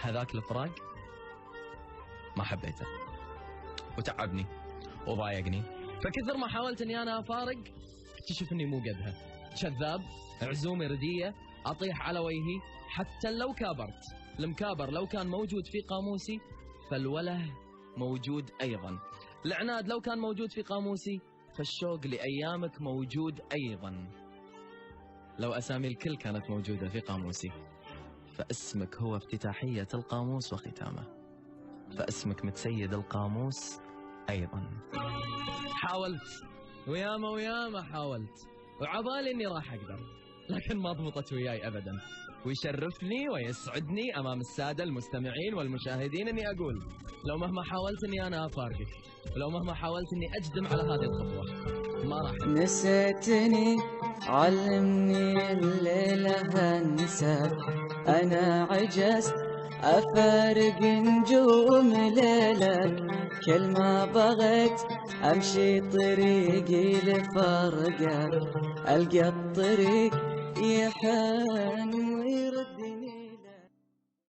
هذاك الفراق ما حبيته وتعبني وضايقني، فكثر ما حاولت اني انا افارق اكتشف اني مو قدها، كذاب، عزومي ردية، اطيح على وجهي. حتى لو كابرت، المكابر لو كان موجود في قاموسي فالوله موجود ايضا، العناد لو كان موجود في قاموسي فالشوق لايامك موجود ايضا. لو اسامي الكل كانت موجودة في قاموسي فاسمك هو افتتاحية القاموس وختامه، فاسمك متسيد القاموس أيضا. حاولت وياما حاولت وعبالي إني راح أقدر، لكن ما ضبطت وياي أبدا. ويشرفني ويسعدني أمام السادة المستمعين والمشاهدين إني أقول لو مهما حاولت إني أنا أفارقك، ولو مهما حاولت إني أجدم على هذه الخطوة ما راح. نسيتني علمني الليلة هنساك، أنا عجزت أفارق نجوم ليلك، كل ما بغيت أمشي طريقي لفرقك، ألقى الطريق يحن ويردني.